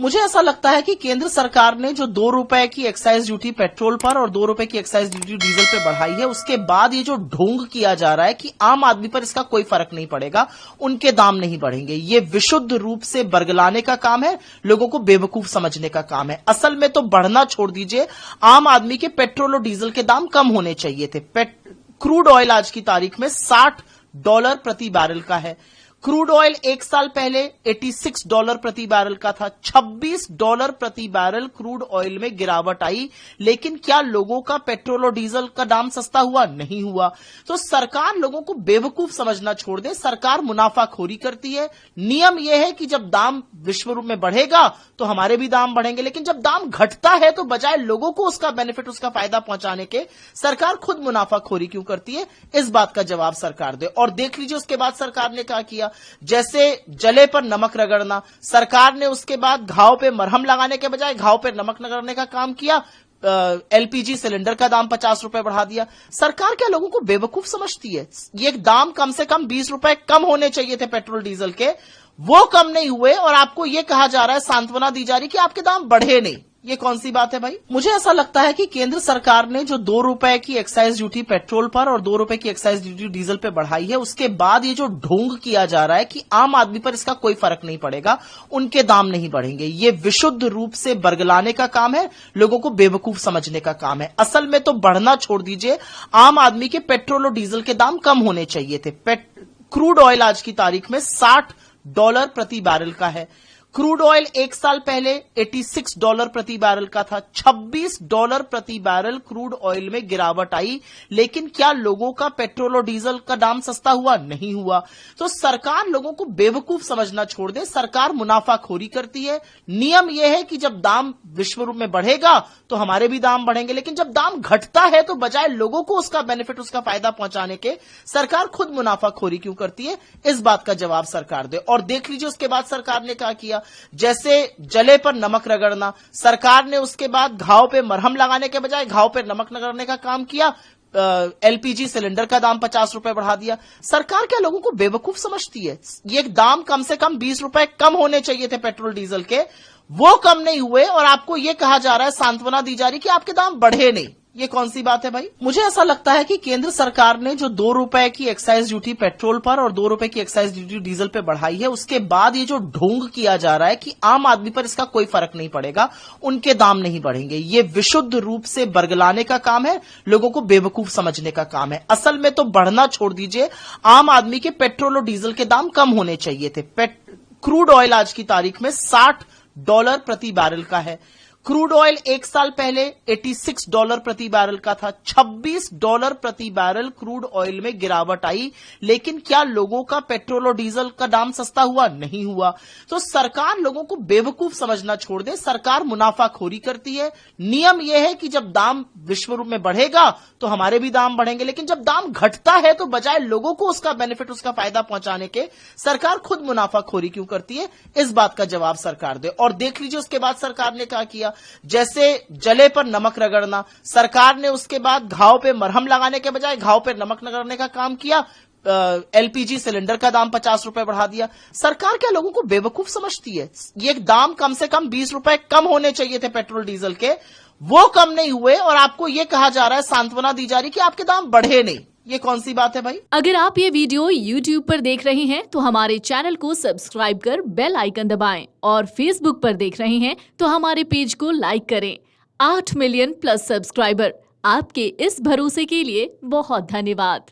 मुझे ऐसा लगता है कि केंद्र सरकार ने जो 2 रुपए की एक्साइज ड्यूटी पेट्रोल पर और 2 रुपए की एक्साइज ड्यूटी डीजल पे बढ़ाई है, उसके बाद ये जो ढोंग किया जा रहा है कि आम आदमी पर इसका कोई फर्क नहीं पड़ेगा, उनके दाम नहीं बढ़ेंगे, ये विशुद्ध रूप से बरगलाने का काम है, लोगों को बेवकूफ समझने का काम है। असल में तो बढ़ना छोड़ दीजिए, आम आदमी के पेट्रोल और डीजल के दाम कम होने चाहिए थे। क्रूड ऑयल आज की तारीख में $60 प्रति बैरल का है। क्रूड ऑयल एक साल पहले $86 प्रति बैरल का था। $26 प्रति बैरल क्रूड ऑयल में गिरावट आई, लेकिन क्या लोगों का पेट्रोल और डीजल का दाम सस्ता हुआ? नहीं हुआ। तो सरकार लोगों को बेवकूफ समझना छोड़ दे, सरकार मुनाफाखोरी करती है। नियम यह है कि जब दाम विश्व रूप में बढ़ेगा तो हमारे भी दाम बढ़ेंगे, लेकिन जब दाम घटता है तो बजाय लोगों को उसका बेनिफिट, उसका फायदा पहुंचाने के, सरकार खुद मुनाफाखोरी क्यों करती है? इस बात का जवाब सरकार दे। और देख लीजिए उसके बाद सरकार ने क्या किया। जैसे जले पर नमक रगड़ना, सरकार ने उसके बाद घाव पे मरहम लगाने के बजाय घाव पे नमक रगड़ने का काम किया। एलपीजी सिलेंडर का दाम 50 रुपए बढ़ा दिया। सरकार क्या लोगों को बेवकूफ समझती है? ये दाम कम से कम 20 रुपए कम होने चाहिए थे पेट्रोल डीजल के, वो कम नहीं हुए और आपको ये कहा जा रहा है, सांत्वना दी जा रही कि आपके दाम बढ़े नहीं। ये कौन सी बात है भाई? मुझे ऐसा लगता है कि केंद्र सरकार ने जो 2 रुपए की एक्साइज ड्यूटी पेट्रोल पर और 2 रुपए की एक्साइज ड्यूटी डीजल पे बढ़ाई है, उसके बाद ये जो ढोंग किया जा रहा है कि आम आदमी पर इसका कोई फर्क नहीं पड़ेगा, उनके दाम नहीं बढ़ेंगे, ये विशुद्ध रूप से बरगलाने का काम है, लोगों को बेवकूफ समझने का काम है। असल में तो बढ़ना छोड़ दीजिए, आम आदमी के पेट्रोल और डीजल के दाम कम होने चाहिए थे। क्रूड ऑयल आज की तारीख में $60 प्रति बैरल का है। क्रूड ऑयल एक साल पहले $86 प्रति बैरल का था। $26 प्रति बैरल क्रूड ऑयल में गिरावट आई, लेकिन क्या लोगों का पेट्रोल और डीजल का दाम सस्ता हुआ? नहीं हुआ। तो सरकार लोगों को बेवकूफ समझना छोड़ दे, सरकार मुनाफाखोरी करती है। नियम यह है कि जब दाम विश्व रूप में बढ़ेगा तो हमारे भी दाम बढ़ेंगे, लेकिन जब दाम घटता है तो बजाय लोगों को उसका बेनिफिट, उसका फायदा पहुंचाने के, सरकार खुद मुनाफाखोरी क्यों करती है? इस बात का जवाब सरकार दे। और देख लीजिए उसके बाद सरकार ने क्या किया। जैसे जले पर नमक रगड़ना, सरकार ने उसके बाद घाव पे मरहम लगाने के बजाय घाव पे नमक रगड़ने का काम किया। एलपीजी सिलेंडर का दाम 50 रुपए बढ़ा दिया। सरकार क्या लोगों को बेवकूफ समझती है? ये दाम कम से कम 20 रुपए कम होने चाहिए थे पेट्रोल डीजल के, वो कम नहीं हुए और आपको ये कहा जा रहा है, सांत्वना दी जा रही कि आपके दाम बढ़े नहीं। ये कौन सी बात है भाई? मुझे ऐसा लगता है कि केंद्र सरकार ने जो 2 रुपए की एक्साइज ड्यूटी पेट्रोल पर और 2 रुपए की एक्साइज ड्यूटी डीजल पे बढ़ाई है, उसके बाद ये जो ढोंग किया जा रहा है कि आम आदमी पर इसका कोई फर्क नहीं पड़ेगा, उनके दाम नहीं बढ़ेंगे, ये विशुद्ध रूप से बरगलाने का काम है, लोगों को बेवकूफ समझने का काम है। असल में तो बढ़ना छोड़ दीजिए, आम आदमी के पेट्रोल और डीजल के दाम कम होने चाहिए थे। क्रूड ऑयल आज की तारीख में $60 प्रति बैरल का है। क्रूड ऑयल एक साल पहले $86 प्रति बैरल का था। $26 प्रति बैरल क्रूड ऑयल में गिरावट आई, लेकिन क्या लोगों का पेट्रोल और डीजल का दाम सस्ता हुआ? नहीं हुआ। तो सरकार लोगों को बेवकूफ समझना छोड़ दे, सरकार मुनाफाखोरी करती है। नियम यह है कि जब दाम विश्व रूप में बढ़ेगा तो हमारे भी दाम बढ़ेंगे, लेकिन जब दाम घटता है तो बजाय लोगों को उसका बेनिफिट, उसका फायदा पहुंचाने के, सरकार खुद मुनाफाखोरी क्यों करती है? इस बात का जवाब सरकार दे। और देख लीजिए उसके बाद सरकार ने क्या किया। जैसे जले पर नमक रगड़ना, सरकार ने उसके बाद घाव पे मरहम लगाने के बजाय घाव पे नमक रगड़ने का काम किया। एलपीजी सिलेंडर का दाम 50 रुपए बढ़ा दिया। सरकार क्या लोगों को बेवकूफ समझती है? ये दाम कम से कम 20 रुपए कम होने चाहिए थे पेट्रोल डीजल के, वो कम नहीं हुए और आपको ये कहा जा रहा है, सांत्वना दी जा रही कि आपके दाम बढ़े नहीं। ये कौन सी बात है भाई? अगर आप ये वीडियो YouTube पर देख रहे हैं तो हमारे चैनल को सब्सक्राइब कर बेल आइकन दबाएं और Facebook पर देख रहे हैं तो हमारे पेज को लाइक करें। 8 मिलियन प्लस सब्सक्राइबर, आपके इस भरोसे के लिए बहुत धन्यवाद।